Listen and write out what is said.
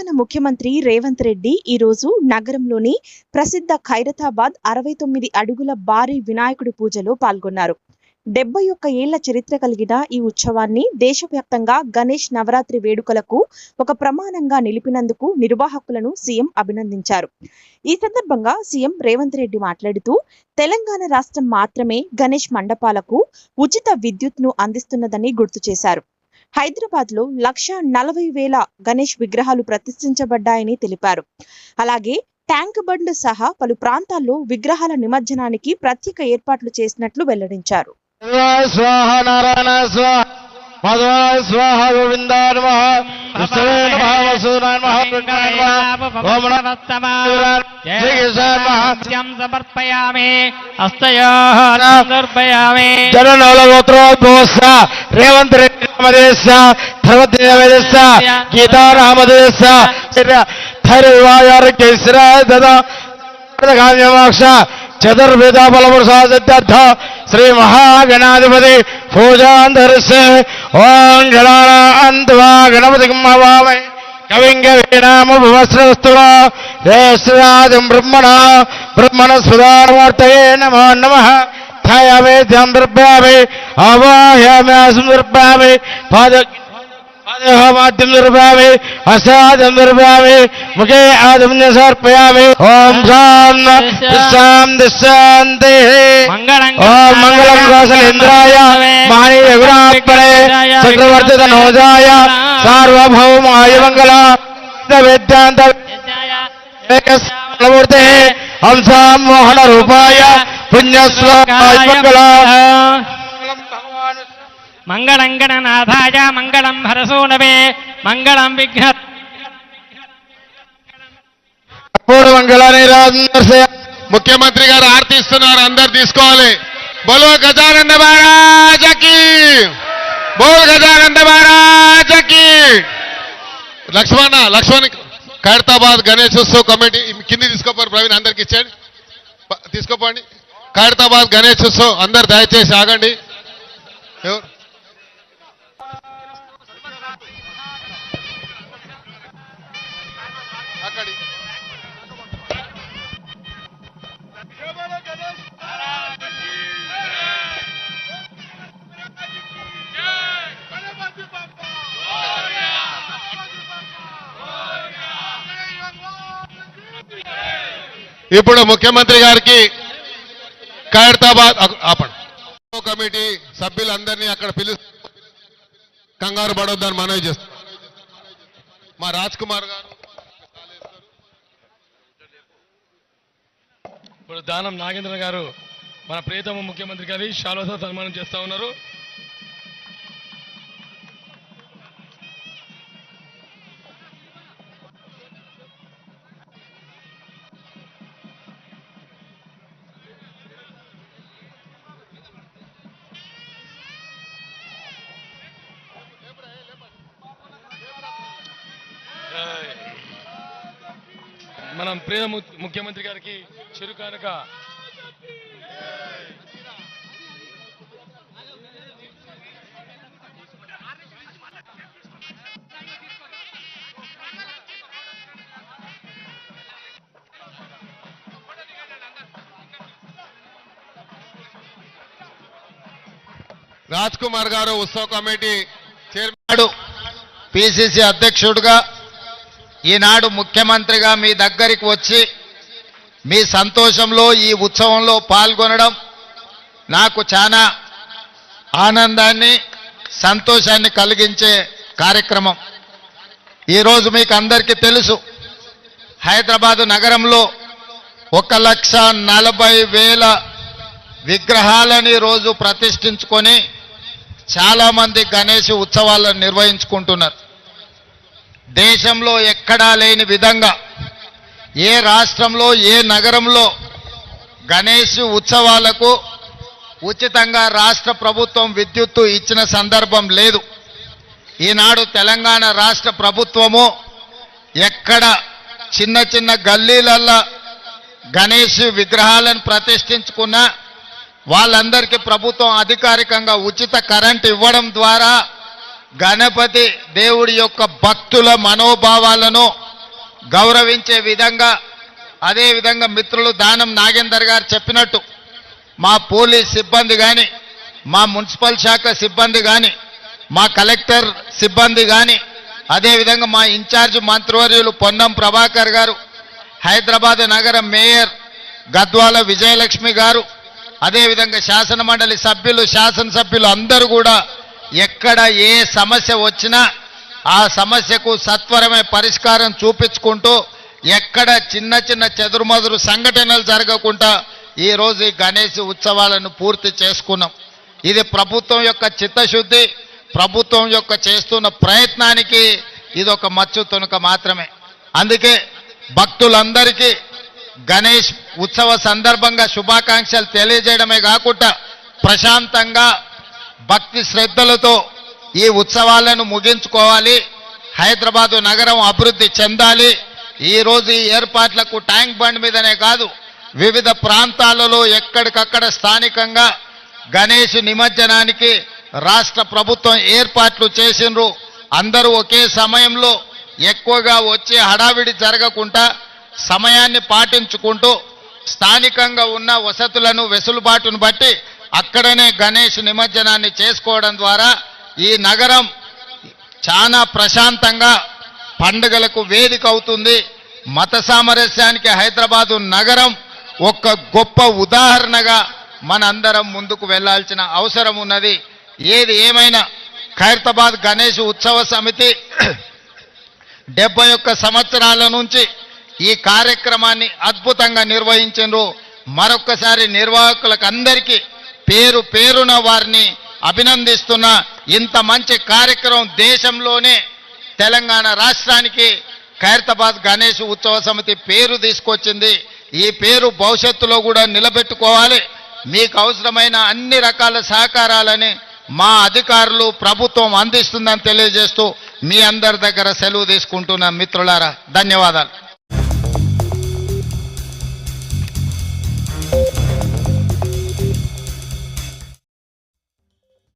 తెలంగాణ ముఖ్యమంత్రి రేవంత్ రెడ్డి ఈ రోజు నగరంలోని ప్రసిద్ధ ఖైరతాబాద్ 69 అడుగుల భారీ వినాయకుడి పూజలో పాల్గొన్నారు. 71 ఏళ్ల చరిత్ర కలిగిన ఈ ఉత్సవాన్ని దేశవ్యాప్తంగా గణేష్ నవరాత్రి వేడుకలకు ఒక ప్రమాణంగా నిలిపినందుకు నిర్వాహకులను సీఎం అభినందించారు. ఈ సందర్భంగా సీఎం రేవంత్ రెడ్డి మాట్లాడుతూ తెలంగాణ రాష్ట్రం మాత్రమే గణేష్ మండపాలకు ఉచిత విద్యుత్ను అందిస్తున్నదని గుర్తు చేశారు. హైదరాబాద్ లో 1,40,000 గణేష్ విగ్రహాలు ప్రతిష్ఠించబడ్డాయని తెలిపారు. అలాగే ట్యాంక్ బండ్ సహా పలు ప్రాంతాల్లో విగ్రహాల నిమజ్జనానికి ప్రత్యేక ఏర్పాట్లు చేసినట్లు వెల్లడించారు. రేవంత్ రెడ్డి గీతా రామదేశ చతుర్వేద బలప్రసాద శ్రీ మహాగణాధిపతి పూజాంతరస్య ఓం గణానాన్వా గణపతి కవింగవీనామభవస్రవస్తురాజం బ్రహ్మణ సుధామూర్తయే నమో నమః. ధ్యాయామి ధ్యానం దర్భయామి ఆవాహయామి ఆసం దర్భయామి పాదమాద్యం దర్భయామి హస్తాద్యం దర్భయామి ముఖే ఆదమ్య సమర్పయామి. ఓం శాంతి ఓం మంగళం కౌసలేంద్రాయ మహనీయ గుణాత్మనే చక్రవర్తి తనోజాయ సార్వభౌమాయ మంగళ వేదాంత మూర్తే హంసాం మోహన రూపాయ పుణ్యశ్లోకాయ మంగళం గణనాథాయ మంగళం హరసూనవే మంగళం విఘ్న ముఖ్యమంత్రి గారు ఆర్తిస్తున్నారు, అందరు తీసుకోవాలి. బోలో గజానంద మహారాజకి, బోల్ గజానంద మహారాజకి. లక్ష్మణ్ ఖైరతాబాద్ గణేశోత్సవ్ కమిటీ కింది తీసుకోపోరు. ప్రవీణ్ అందరికి ఇచ్చాడు, తీసుకోపోండి. ఖైరతాబాద్ గణేశోత్సవ్ అందరు దయచేసి ఆగండి. ఎవరు అక్కడి ఇప్పుడు ముఖ్యమంత్రి గారికి ఖైరతాబాద్ కమిటీ సభ్యులందరినీ అక్కడ పిలుస్తూ కంగారు పడొద్దని మనవి చేస్తాం. మా రాజ్ కుమార్ గారు ఇప్పుడు దానం నాగేంద్ర గారు మన ప్రియతమ ముఖ్యమంత్రి గారి శాలువాతో సన్మానం చేస్తా ఉన్నారు. మనం ప్రియ ముఖ్యమంత్రి గారికి చిరుకానుక రాజ్ కుమార్ గారు ఉత్సవ కమిటీ చైర్మన్, పిసిసి అధ్యక్షుడిగా ఈనాడు ముఖ్యమంత్రిగా మీ దగ్గరికి వచ్చి మీ సంతోషంలో ఈ ఉత్సవంలో పాల్గొనడం నాకు చాలా ఆనందాన్ని సంతోషాన్ని కలిగించే కార్యక్రమం. ఈరోజు మీకు అందరికీ తెలుసు, హైదరాబాదు నగరంలో 1,40,000 విగ్రహాలని రోజు ప్రతిష్ఠించుకొని చాలామంది గణేష్ ఉత్సవాలను నిర్వహించుకుంటున్నారు. దేశంలో ఎక్కడా లేని విధంగా ఏ రాష్ట్రంలో ఏ నగరంలో గణేష్ ఉత్సవాలకు ఉచితంగా రాష్ట్ర ప్రభుత్వం విద్యుత్తు ఇచ్చిన సందర్భం లేదు. ఈనాడు తెలంగాణ రాష్ట్ర ప్రభుత్వము ఎక్కడ చిన్న చిన్న గల్లీలల్లో గణేష్ విగ్రహాలను ప్రతిష్ఠించుకున్నా వాళ్ళందరికీ ప్రభుత్వం అధికారికంగా ఉచిత కరెంట్ ఇవ్వడం ద్వారా గణపతి దేవుడి యొక్క భక్తుల మనోభావాలను గౌరవించే విధంగా, అదేవిధంగా మిత్రులు దానం నాగేందర్ గారు చెప్పినట్టు మా పోలీస్ సిబ్బంది కానీ, మా మున్సిపల్ శాఖ సిబ్బంది కానీ, మా కలెక్టర్ సిబ్బంది కానీ, అదేవిధంగా మా ఇన్ఛార్జ్ మంత్రివర్యులు పొన్నం ప్రభాకర్ గారు, హైదరాబాద్ నగర మేయర్ గద్వాల విజయలక్ష్మి గారు, అదేవిధంగా శాసన మండలి సభ్యులు, శాసనసభ్యులు అందరూ కూడా ఎక్కడ ఏ సమస్య వచ్చినా ఆ సమస్యకు సత్వరమే పరిష్కారం చూపించుకుంటూ ఎక్కడ చిన్న చిన్న చెదురుమదురు సంఘటనలు జరగకుండా ఈరోజు ఈ గణేష్ ఉత్సవాలను పూర్తి చేసుకున్నాం. ఇది ప్రభుత్వం యొక్క చిత్తశుద్ధి, ప్రభుత్వం యొక్క చేస్తున్న ప్రయత్నానికి ఇది ఒక మచ్చు తునక మాత్రమే. అందుకే భక్తులందరికీ గణేష్ ఉత్సవ సందర్భంగా శుభాకాంక్షలు తెలియజేయడమే కాకుండా ప్రశాంతంగా భక్తి శ్రద్ధలతో ఈ ఉత్సవాలను ముగించుకోవాలి, హైదరాబాదు నగరం అభివృద్ధి చెందాలి. ఈరోజు ఈ ఏర్పాట్లకు ట్యాంక్ బండ్ మీదనే కాదు, వివిధ ప్రాంతాలలో ఎక్కడికక్కడ స్థానికంగా గణేష్ నిమజ్జనానికి రాష్ట్ర ప్రభుత్వం ఏర్పాట్లు చేసిండ్రు. అందరూ ఒకే సమయంలో ఎక్కువగా వచ్చి హడావిడి జరగకుండా సమయాన్ని పాటించుకుంటూ స్థానికంగా ఉన్న వసతులను వెసులుబాటును బట్టి అక్కడనే గణేష్ నిమజ్జనాన్ని చేసుకోవడం ద్వారా ఈ నగరం చాలా ప్రశాంతంగా పండుగలకు వేదిక అవుతుంది. మత సామరస్యానికి హైదరాబాదు నగరం ఒక గొప్ప ఉదాహరణగా మనందరం ముందుకు వెళ్లాల్సిన అవసరం ఉన్నది. ఏది ఏమైనా ఖైరతాబాద్ గణేష్ ఉత్సవ సమితి 71 సంవత్సరాల నుంచి ఈ కార్యక్రమాన్ని అద్భుతంగా నిర్వహించారు. మరొక్కసారి నిర్వాహకులకు అందరికీ పేరు పేరున వారిని అభినందిస్తున్నా. ఇంత మంచి కార్యక్రమం దేశంలోనే తెలంగాణ రాష్ట్రానికి ఖైరతాబాద్ గణేష్ ఉత్సవ సమితి పేరు తీసుకొచ్చింది. ఈ పేరు భవిష్యత్తులో కూడా నిలబెట్టుకోవాలి. మీకు అవసరమైన అన్ని రకాల సహకారాలని మా అధికారులు, ప్రభుత్వం అందిస్తుందని తెలియజేస్తూ మీ అందరి దగ్గర సెలవు తీసుకుంటున్న మిత్రులారా, ధన్యవాదాలు.